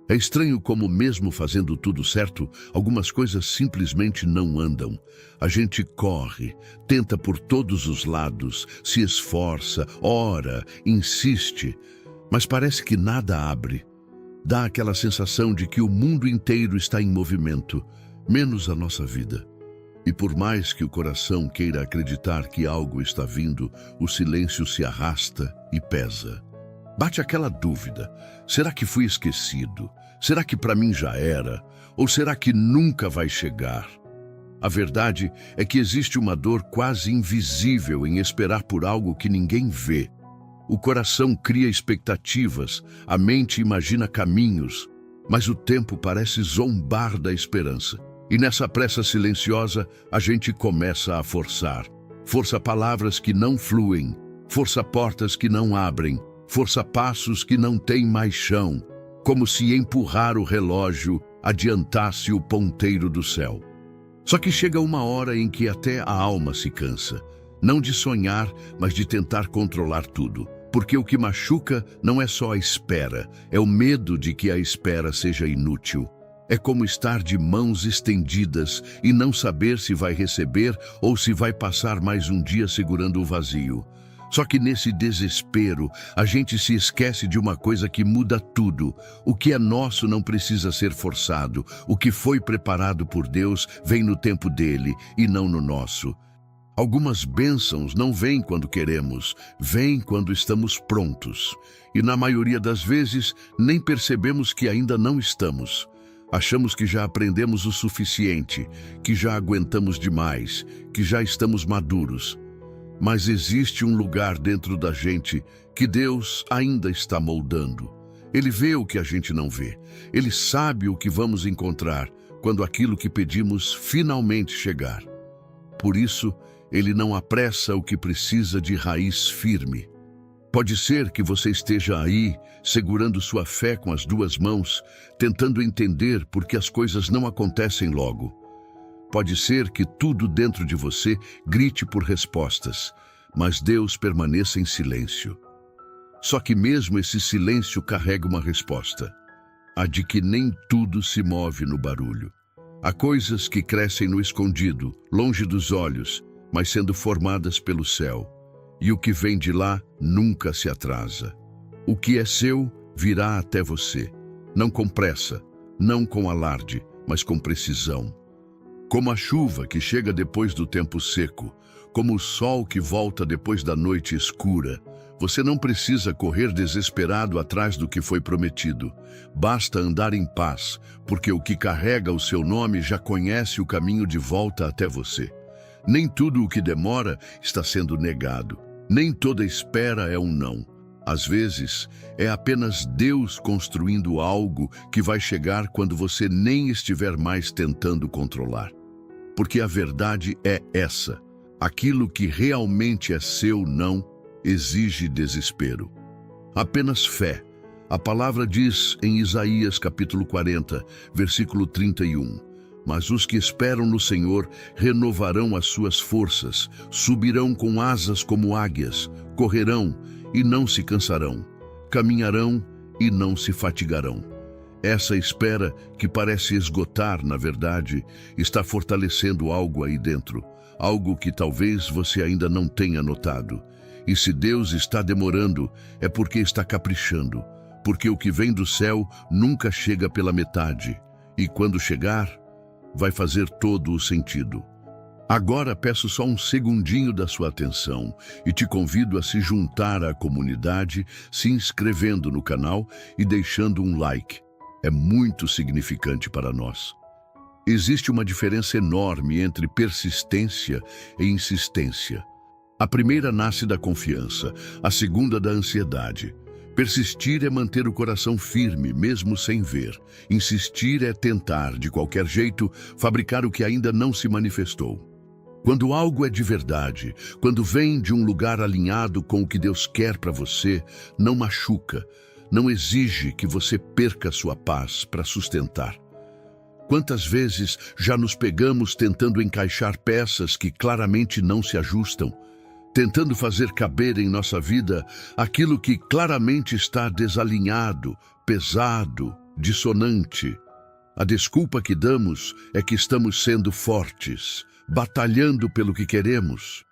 É estranho como, mesmo fazendo tudo certo, algumas coisas simplesmente não andam. A gente corre, tenta por todos os lados, se esforça, ora, insiste, mas parece que nada abre. Dá aquela sensação de que o mundo inteiro está em movimento, menos a nossa vida. E por mais que o coração queira acreditar que algo está vindo, o silêncio se arrasta e pesa. Bate aquela dúvida: será que fui esquecido? Será que para mim já era? Ou será que nunca vai chegar? A verdade é que existe uma dor quase invisível em esperar por algo que ninguém vê. O coração cria expectativas, a mente imagina caminhos, mas o tempo parece zombar da esperança. E nessa pressa silenciosa, a gente começa a forçar. Força palavras que não fluem, força portas que não abrem, força passos que não têm mais chão, como se empurrar o relógio adiantasse o ponteiro do céu. Só que chega uma hora em que até a alma se cansa, não de sonhar, mas de tentar controlar tudo. Porque o que machuca não é só a espera, é o medo de que a espera seja inútil. É como estar de mãos estendidas e não saber se vai receber ou se vai passar mais um dia segurando o vazio. Só que nesse desespero, a gente se esquece de uma coisa que muda tudo. O que é nosso não precisa ser forçado. O que foi preparado por Deus vem no tempo dele e não no nosso. Algumas bênçãos não vêm quando queremos, vêm quando estamos prontos. E na maioria das vezes, nem percebemos que ainda não estamos. Achamos que já aprendemos o suficiente, que já aguentamos demais, que já estamos maduros. Mas existe um lugar dentro da gente que Deus ainda está moldando. Ele vê o que a gente não vê. Ele sabe o que vamos encontrar quando aquilo que pedimos finalmente chegar. Por isso, Ele não apressa o que precisa de raiz firme. Pode ser que você esteja aí, segurando sua fé com as duas mãos, tentando entender por que as coisas não acontecem logo. Pode ser que tudo dentro de você grite por respostas, mas Deus permaneça em silêncio. Só que mesmo esse silêncio carrega uma resposta, a de que nem tudo se move no barulho. Há coisas que crescem no escondido, longe dos olhos, mas sendo formadas pelo céu. E o que vem de lá nunca se atrasa. O que é seu virá até você, não com pressa, não com alarde, mas com precisão. Como a chuva que chega depois do tempo seco, como o sol que volta depois da noite escura, você não precisa correr desesperado atrás do que foi prometido. Basta andar em paz, porque o que carrega o seu nome já conhece o caminho de volta até você. Nem tudo o que demora está sendo negado. Nem toda espera é um não. Às vezes, é apenas Deus construindo algo que vai chegar quando você nem estiver mais tentando controlar. Porque a verdade é essa: aquilo que realmente é seu não exige desespero. Apenas fé. A palavra diz em Isaías capítulo 40, versículo 31, mas os que esperam no Senhor renovarão as suas forças, subirão com asas como águias, correrão e não se cansarão, caminharão e não se fatigarão. Essa espera, que parece esgotar, na verdade, está fortalecendo algo aí dentro, algo que talvez você ainda não tenha notado. E se Deus está demorando, é porque está caprichando, porque o que vem do céu nunca chega pela metade, e quando chegar, vai fazer todo o sentido. Agora peço só um segundinho da sua atenção e te convido a se juntar à comunidade, se inscrevendo no canal e deixando um like. É muito significante para nós. Existe uma diferença enorme entre persistência e insistência. A primeira nasce da confiança, a segunda da ansiedade. Persistir é manter o coração firme, mesmo sem ver. Insistir é tentar, de qualquer jeito, fabricar o que ainda não se manifestou. Quando algo é de verdade, quando vem de um lugar alinhado com o que Deus quer para você, não machuca, não exige que você perca sua paz para sustentar. Quantas vezes já nos pegamos tentando encaixar peças que claramente não se ajustam, tentando fazer caber em nossa vida aquilo que claramente está desalinhado, pesado dissonante. A desculpa que damos é que estamos sendo fortes, batalhando pelo que queremos.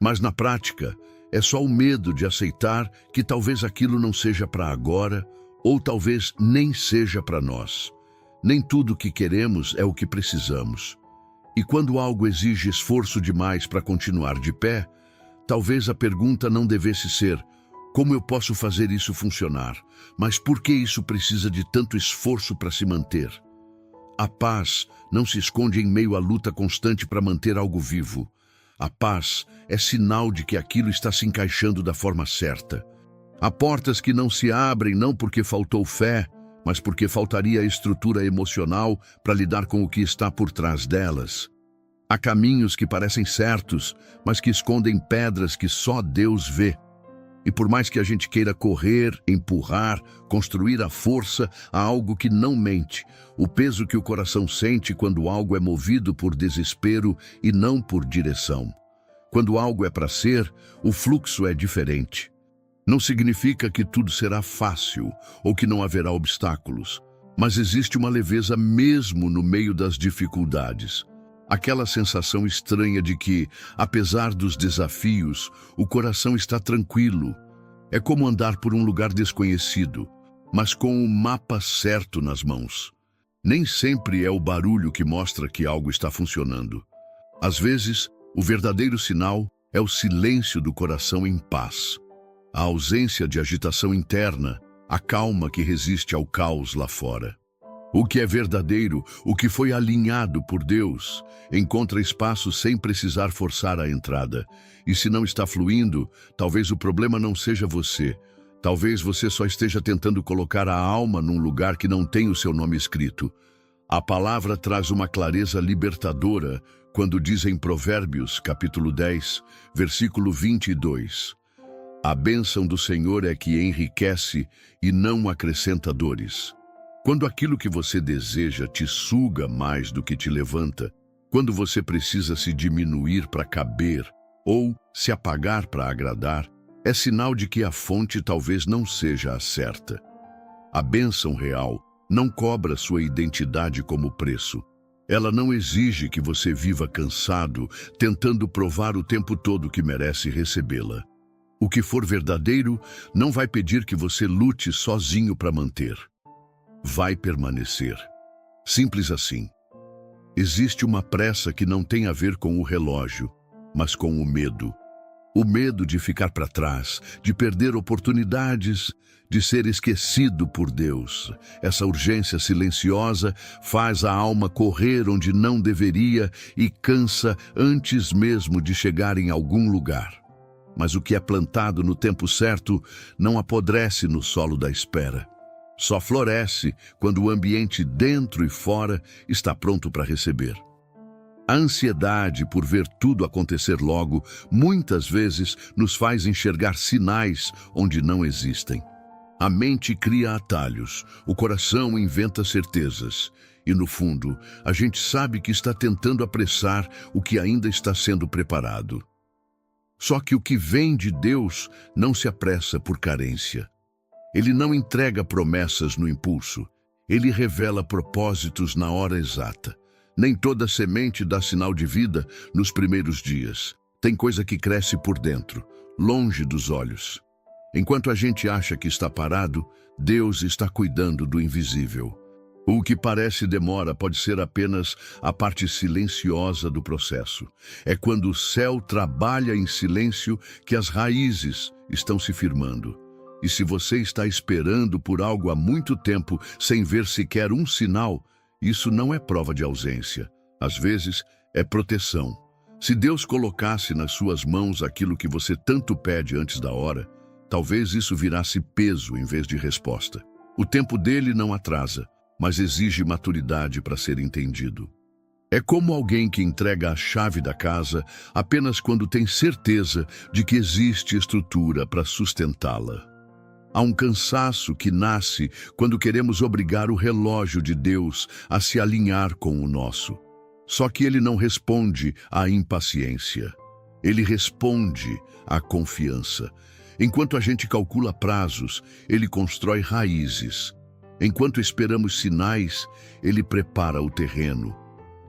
Mas na prática, é só o medo de aceitar que talvez aquilo não seja para agora, ou talvez nem seja para nós. Nem tudo o que queremos é o que precisamos. E quando algo exige esforço demais para continuar de pé, talvez a pergunta não devesse ser: como eu posso fazer isso funcionar? Mas por que isso precisa de tanto esforço para se manter? A paz não se esconde em meio à luta constante para manter algo vivo. A paz é sinal de que aquilo está se encaixando da forma certa. Há portas que não se abrem não porque faltou fé, mas porque faltaria a estrutura emocional para lidar com o que está por trás delas. Há caminhos que parecem certos, mas que escondem pedras que só Deus vê. E por mais que a gente queira correr, empurrar, construir à força, há algo que não mente. O peso que o coração sente quando algo é movido por desespero e não por direção. Quando algo é para ser, o fluxo é diferente. Não significa que tudo será fácil ou que não haverá obstáculos, mas existe uma leveza mesmo no meio das dificuldades. Aquela sensação estranha de que, apesar dos desafios, o coração está tranquilo. É como andar por um lugar desconhecido, mas com o mapa certo nas mãos. Nem sempre é o barulho que mostra que algo está funcionando. Às vezes, o verdadeiro sinal é o silêncio do coração em paz. A ausência de agitação interna, a calma que resiste ao caos lá fora. O que é verdadeiro, o que foi alinhado por Deus, encontra espaço sem precisar forçar a entrada. E se não está fluindo, talvez o problema não seja você. Talvez você só esteja tentando colocar a alma num lugar que não tem o seu nome escrito. A palavra traz uma clareza libertadora quando diz em Provérbios, capítulo 10, versículo 22. A bênção do Senhor é que enriquece e não acrescenta dores. Quando aquilo que você deseja te suga mais do que te levanta, quando você precisa se diminuir para caber ou se apagar para agradar, é sinal de que a fonte talvez não seja a certa. A bênção real não cobra sua identidade como preço. Ela não exige que você viva cansado, tentando provar o tempo todo que merece recebê-la. O que for verdadeiro não vai pedir que você lute sozinho para manter. Vai permanecer. Simples assim. Existe uma pressa que não tem a ver com o relógio, mas com o medo. O medo de ficar para trás, de perder oportunidades, de ser esquecido por Deus. Essa urgência silenciosa faz a alma correr onde não deveria e cansa antes mesmo de chegar em algum lugar. Mas o que é plantado no tempo certo não apodrece no solo da espera. Só floresce quando o ambiente dentro e fora está pronto para receber. A ansiedade por ver tudo acontecer logo, muitas vezes, nos faz enxergar sinais onde não existem. A mente cria atalhos, o coração inventa certezas. E, no fundo, a gente sabe que está tentando apressar o que ainda está sendo preparado. Só que o que vem de Deus não se apressa por carência. Ele não entrega promessas no impulso. Ele revela propósitos na hora exata. Nem toda semente dá sinal de vida nos primeiros dias. Tem coisa que cresce por dentro, longe dos olhos. Enquanto a gente acha que está parado, Deus está cuidando do invisível. O que parece demora pode ser apenas a parte silenciosa do processo. É quando o céu trabalha em silêncio que as raízes estão se firmando. E se você está esperando por algo há muito tempo sem ver sequer um sinal, isso não é prova de ausência. Às vezes, é proteção. Se Deus colocasse nas suas mãos aquilo que você tanto pede antes da hora, talvez isso virasse peso em vez de resposta. O tempo dele não atrasa, mas exige maturidade para ser entendido. É como alguém que entrega a chave da casa apenas quando tem certeza de que existe estrutura para sustentá-la. Há um cansaço que nasce quando queremos obrigar o relógio de Deus a se alinhar com o nosso. Só que ele não responde à impaciência. Ele responde à confiança. Enquanto a gente calcula prazos, ele constrói raízes. Enquanto esperamos sinais, Ele prepara o terreno.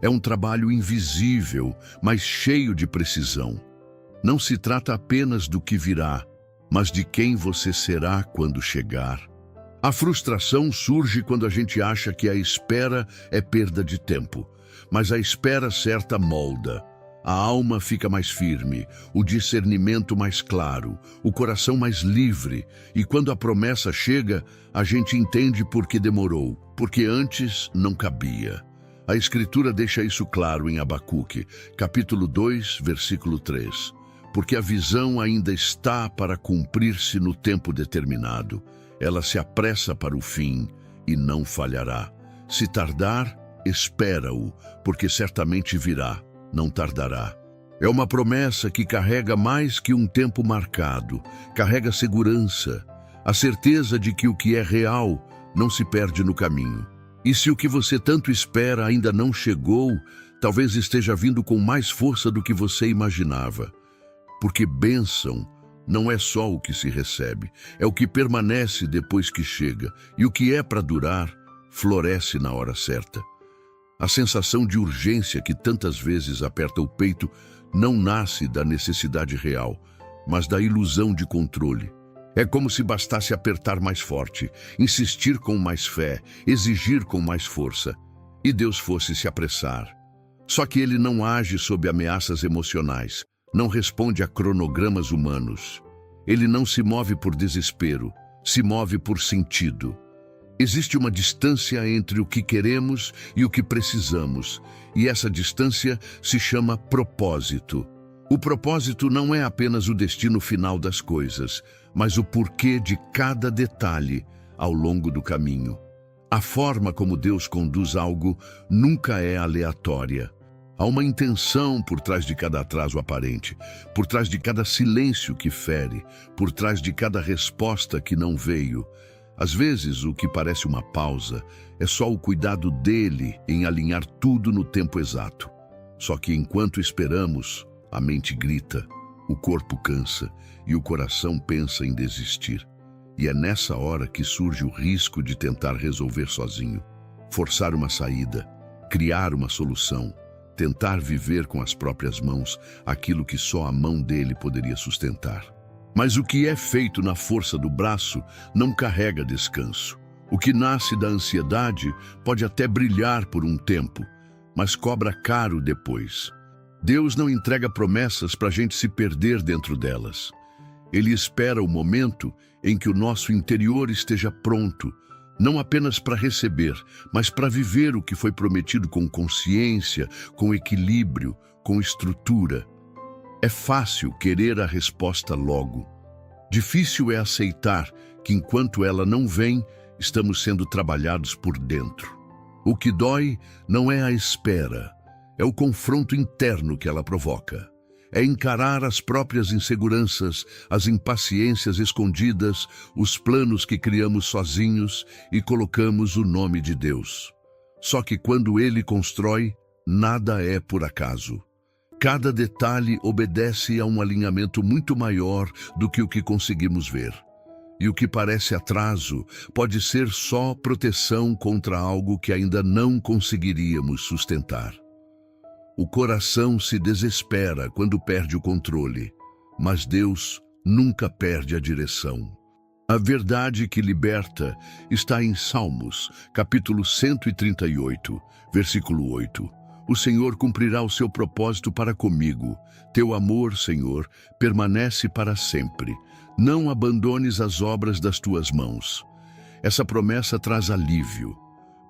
É um trabalho invisível, mas cheio de precisão. Não se trata apenas do que virá, mas de quem você será quando chegar. A frustração surge quando a gente acha que a espera é perda de tempo, mas a espera certa molda. A alma fica mais firme, o discernimento mais claro, o coração mais livre, e quando a promessa chega, a gente entende por que demorou, porque antes não cabia. A Escritura deixa isso claro em Abacuque, capítulo 2, versículo 3. Porque a visão ainda está para cumprir-se no tempo determinado. Ela se apressa para o fim e não falhará. Se tardar, espera-o, porque certamente virá. Não tardará. É uma promessa que carrega mais que um tempo marcado, carrega segurança, a certeza de que o que é real não se perde no caminho. E se o que você tanto espera ainda não chegou, talvez esteja vindo com mais força do que você imaginava. Porque bênção não é só o que se recebe, é o que permanece depois que chega, e o que é para durar, floresce na hora certa. A sensação de urgência que tantas vezes aperta o peito não nasce da necessidade real, mas da ilusão de controle. É como se bastasse apertar mais forte, insistir com mais fé, exigir com mais força, e Deus fosse se apressar. Só que Ele não age sob ameaças emocionais, não responde a cronogramas humanos. Ele não se move por desespero, se move por sentido. Existe uma distância entre o que queremos e o que precisamos, e essa distância se chama propósito. O propósito não é apenas o destino final das coisas, mas o porquê de cada detalhe ao longo do caminho. A forma como Deus conduz algo nunca é aleatória. Há uma intenção por trás de cada atraso aparente, por trás de cada silêncio que fere, por trás de cada resposta que não veio. Às vezes, o que parece uma pausa é só o cuidado dele em alinhar tudo no tempo exato. Só que enquanto esperamos, a mente grita, o corpo cansa e o coração pensa em desistir. E é nessa hora que surge o risco de tentar resolver sozinho, forçar uma saída, criar uma solução, tentar viver com as próprias mãos aquilo que só a mão dele poderia sustentar. Mas o que é feito na força do braço não carrega descanso. O que nasce da ansiedade pode até brilhar por um tempo, mas cobra caro depois. Deus não entrega promessas para a gente se perder dentro delas. Ele espera o momento em que o nosso interior esteja pronto, não apenas para receber, mas para viver o que foi prometido com consciência, com equilíbrio, com estrutura. É fácil querer a resposta logo. Difícil é aceitar que enquanto ela não vem, estamos sendo trabalhados por dentro. O que dói não é a espera, é o confronto interno que ela provoca. É encarar as próprias inseguranças, as impaciências escondidas, os planos que criamos sozinhos e colocamos o nome de Deus. Só que quando Ele constrói, nada é por acaso. Cada detalhe obedece a um alinhamento muito maior do que o que conseguimos ver. E o que parece atraso pode ser só proteção contra algo que ainda não conseguiríamos sustentar. O coração se desespera quando perde o controle, mas Deus nunca perde a direção. A verdade que liberta está em Salmos, capítulo 138, versículo 8. O Senhor cumprirá o seu propósito para comigo. Teu amor, Senhor, permanece para sempre. Não abandones as obras das tuas mãos. Essa promessa traz alívio,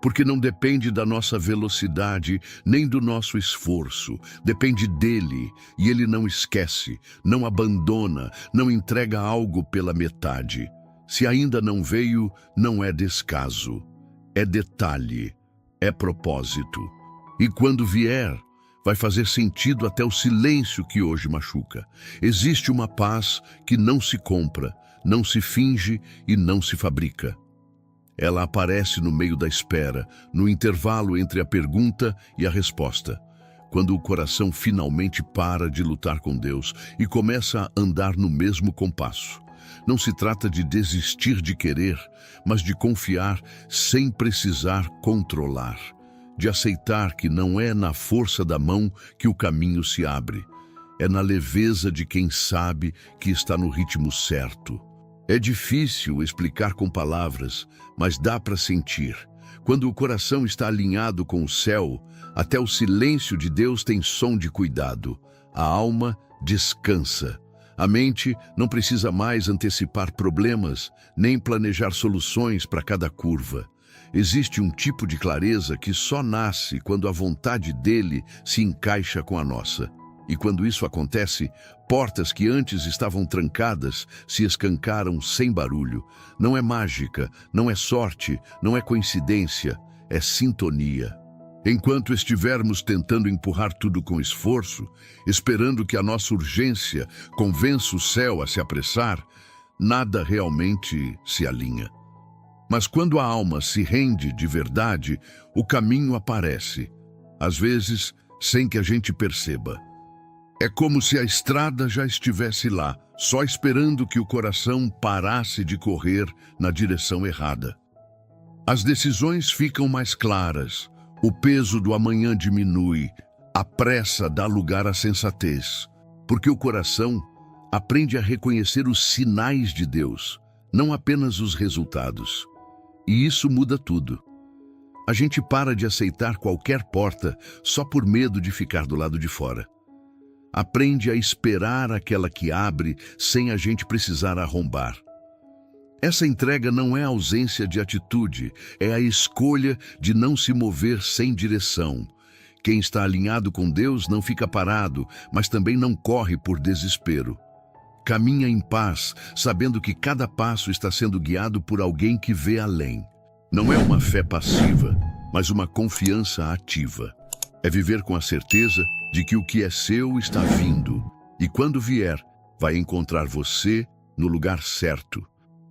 porque não depende da nossa velocidade nem do nosso esforço. Depende dele, e ele não esquece, não abandona, não entrega algo pela metade. Se ainda não veio, não é descaso, é detalhe, é propósito. E quando vier, vai fazer sentido até o silêncio que hoje machuca. Existe uma paz que não se compra, não se finge e não se fabrica. Ela aparece no meio da espera, no intervalo entre a pergunta e a resposta. Quando o coração finalmente para de lutar com Deus e começa a andar no mesmo compasso. não se trata de desistir de querer, mas de confiar sem precisar controlar, de aceitar que não é na força da mão que o caminho se abre, é na leveza de quem sabe que está no ritmo certo. É difícil explicar com palavras, mas dá para sentir. Quando o coração está alinhado com o céu, até o silêncio de Deus tem som de cuidado. A alma descansa. A mente não precisa mais antecipar problemas, nem planejar soluções para cada curva. Existe um tipo de clareza que só nasce quando a vontade dele se encaixa com a nossa. E quando isso acontece, portas que antes estavam trancadas se escancaram sem barulho. Não é mágica, não é sorte, não é coincidência, é sintonia. Enquanto estivermos tentando empurrar tudo com esforço, esperando que a nossa urgência convença o céu a se apressar, nada realmente se alinha. Mas quando a alma se rende de verdade, o caminho aparece, às vezes sem que a gente perceba. É como se a estrada já estivesse lá, só esperando que o coração parasse de correr na direção errada. As decisões ficam mais claras, o peso do amanhã diminui, a pressa dá lugar à sensatez, porque o coração aprende a reconhecer os sinais de Deus, não apenas os resultados. E isso muda tudo. A gente para de aceitar qualquer porta só por medo de ficar do lado de fora. Aprende a esperar aquela que abre sem a gente precisar arrombar. Essa entrega não é ausência de atitude, é a escolha de não se mover sem direção. Quem está alinhado com Deus não fica parado, mas também não corre por desespero. Caminha em paz, sabendo que cada passo está sendo guiado por alguém que vê além. Não é uma fé passiva, mas uma confiança ativa. É viver com a certeza de que o que é seu está vindo, e quando vier, vai encontrar você no lugar certo,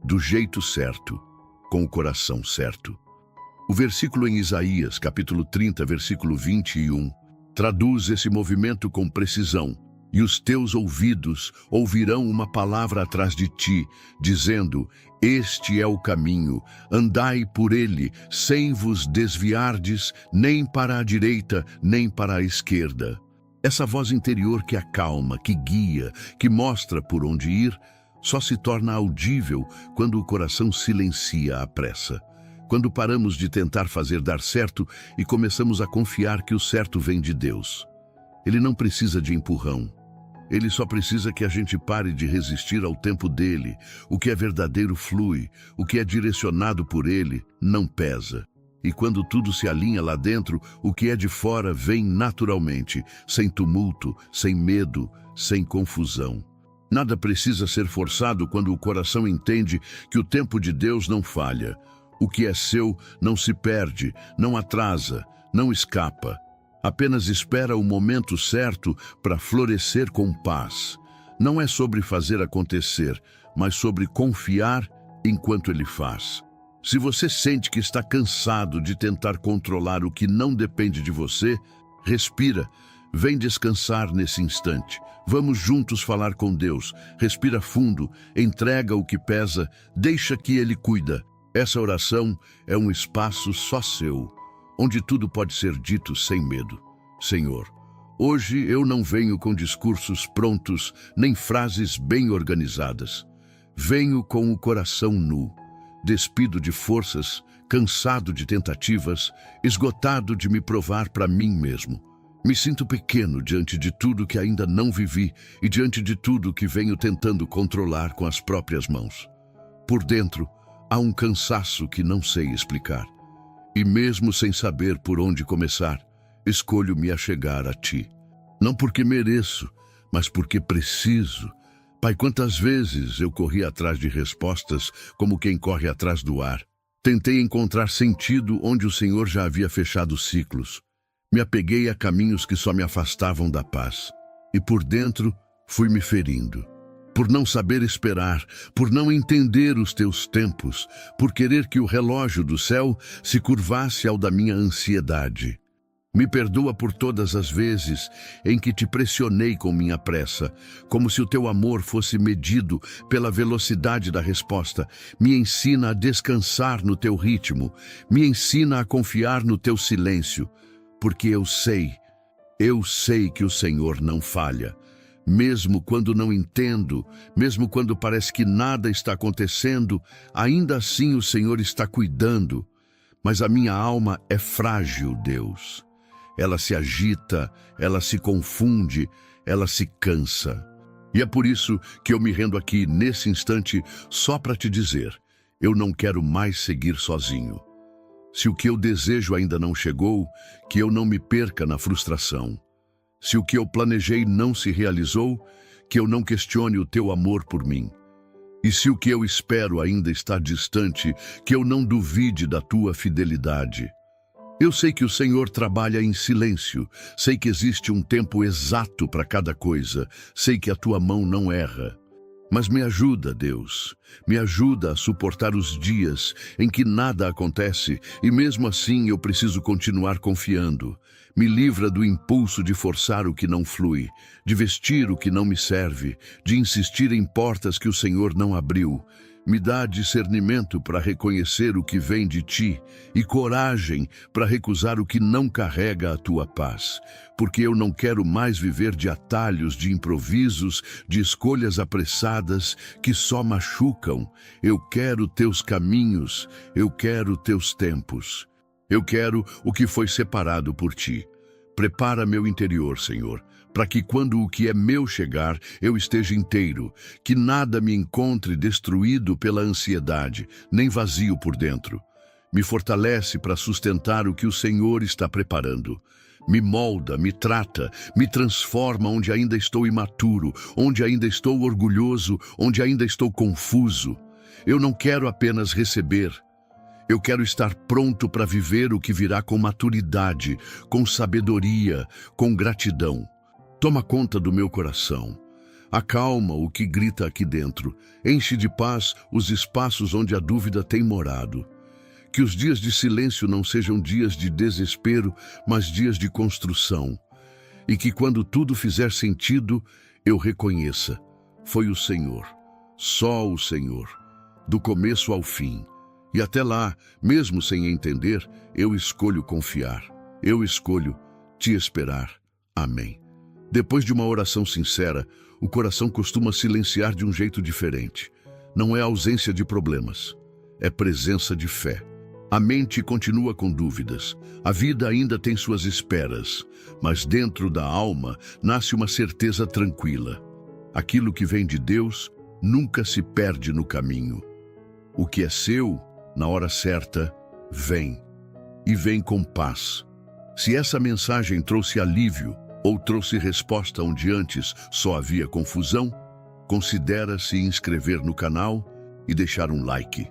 do jeito certo, com o coração certo. O versículo em Isaías, capítulo 30, versículo 21, traduz esse movimento com precisão. E os teus ouvidos ouvirão uma palavra atrás de ti, dizendo: este é o caminho, andai por ele, sem vos desviardes, nem para a direita, nem para a esquerda. Essa voz interior que acalma, que guia, que mostra por onde ir, só se torna audível quando o coração silencia a pressa. Quando paramos de tentar fazer dar certo e começamos a confiar que o certo vem de Deus. Ele não precisa de empurrão. Ele só precisa que a gente pare de resistir ao tempo dele. O que é verdadeiro flui, o que é direcionado por ele não pesa. E quando tudo se alinha lá dentro, o que é de fora vem naturalmente, sem tumulto, sem medo, sem confusão. Nada precisa ser forçado quando o coração entende que o tempo de Deus não falha. O que é seu não se perde, não atrasa, não escapa. Apenas espera o momento certo para florescer com paz. Não é sobre fazer acontecer, mas sobre confiar enquanto ele faz. Se você sente que está cansado de tentar controlar o que não depende de você, respira, vem descansar nesse instante. Vamos juntos falar com Deus. Respira fundo, entrega o que pesa, deixa que Ele cuida. Essa oração é um espaço só seu, onde tudo pode ser dito sem medo. Senhor, hoje eu não venho com discursos prontos, nem frases bem organizadas. Venho com o coração nu, despido de forças, cansado de tentativas, esgotado de me provar para mim mesmo. Me sinto pequeno diante de tudo que ainda não vivi e diante de tudo que venho tentando controlar com as próprias mãos. Por dentro, há um cansaço que não sei explicar. E mesmo sem saber por onde começar, escolho me achegar a Ti. Não porque mereço, mas porque preciso. Pai, quantas vezes eu corri atrás de respostas como quem corre atrás do ar. Tentei encontrar sentido onde o Senhor já havia fechado ciclos. Me apeguei a caminhos que só me afastavam da paz. E por dentro fui me ferindo. Por não saber esperar, por não entender os teus tempos, por querer que o relógio do céu se curvasse ao da minha ansiedade. Me perdoa por todas as vezes em que te pressionei com minha pressa, como se o teu amor fosse medido pela velocidade da resposta. Me ensina a descansar no teu ritmo, me ensina a confiar no teu silêncio, porque eu sei que o Senhor não falha. Mesmo quando não entendo, mesmo quando parece que nada está acontecendo, ainda assim o Senhor está cuidando. Mas a minha alma é frágil, Deus. Ela se agita, ela se confunde, ela se cansa. E é por isso que eu me rendo aqui, nesse instante, só para te dizer, eu não quero mais seguir sozinho. Se o que eu desejo ainda não chegou, que eu não me perca na frustração. Se o que eu planejei não se realizou, que eu não questione o teu amor por mim. E se o que eu espero ainda está distante, que eu não duvide da tua fidelidade. Eu sei que o Senhor trabalha em silêncio, sei que existe um tempo exato para cada coisa, sei que a tua mão não erra. Mas me ajuda, Deus, me ajuda a suportar os dias em que nada acontece e mesmo assim eu preciso continuar confiando. Me livra do impulso de forçar o que não flui, de vestir o que não me serve, de insistir em portas que o Senhor não abriu. Me dá discernimento para reconhecer o que vem de ti e coragem para recusar o que não carrega a tua paz, porque eu não quero mais viver de atalhos, de improvisos, de escolhas apressadas que só machucam. Eu quero teus caminhos, eu quero teus tempos. Eu quero o que foi separado por ti. Prepara meu interior, Senhor, para que quando o que é meu chegar, eu esteja inteiro, que nada me encontre destruído pela ansiedade, nem vazio por dentro. Me fortalece para sustentar o que o Senhor está preparando. Me molda, me trata, me transforma onde ainda estou imaturo, onde ainda estou orgulhoso, onde ainda estou confuso. Eu não quero apenas receber. Eu quero estar pronto para viver o que virá com maturidade, com sabedoria, com gratidão. Toma conta do meu coração. Acalma o que grita aqui dentro. Enche de paz os espaços onde a dúvida tem morado. Que os dias de silêncio não sejam dias de desespero, mas dias de construção. E que quando tudo fizer sentido, eu reconheça. Foi o Senhor, só o Senhor, do começo ao fim. E até lá, mesmo sem entender, eu escolho confiar. Eu escolho te esperar. Amém. Depois de uma oração sincera, o coração costuma silenciar de um jeito diferente. Não é ausência de problemas, é presença de fé. A mente continua com dúvidas, a vida ainda tem suas esperas, mas dentro da alma nasce uma certeza tranquila. Aquilo que vem de Deus nunca se perde no caminho. O que é seu, na hora certa, vem. E vem com paz. Se essa mensagem trouxe alívio ou trouxe resposta onde antes só havia confusão, considera se inscrever no canal e deixar um like.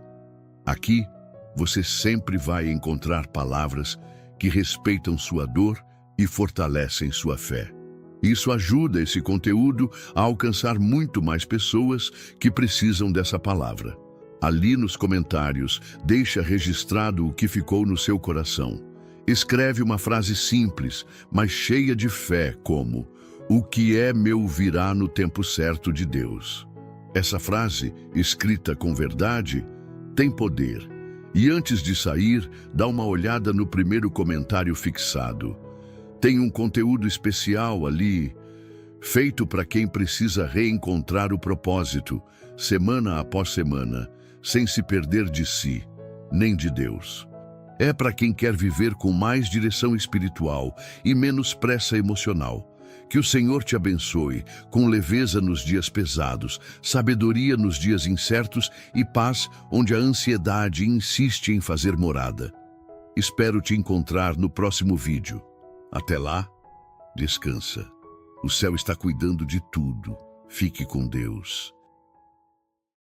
Aqui, você sempre vai encontrar palavras que respeitam sua dor e fortalecem sua fé. Isso ajuda esse conteúdo a alcançar muito mais pessoas que precisam dessa palavra. Ali nos comentários, deixa registrado o que ficou no seu coração. Escreve uma frase simples, mas cheia de fé, como: "O que é meu virá no tempo certo de Deus." Essa frase, escrita com verdade, tem poder. E antes de sair, dá uma olhada no primeiro comentário fixado. Tem um conteúdo especial ali, feito para quem precisa reencontrar o propósito, semana após semana, sem se perder de si, nem de Deus. É para quem quer viver com mais direção espiritual e menos pressa emocional. Que o Senhor te abençoe, com leveza nos dias pesados, sabedoria nos dias incertos e paz onde a ansiedade insiste em fazer morada. Espero te encontrar no próximo vídeo. Até lá, descansa. O céu está cuidando de tudo. Fique com Deus.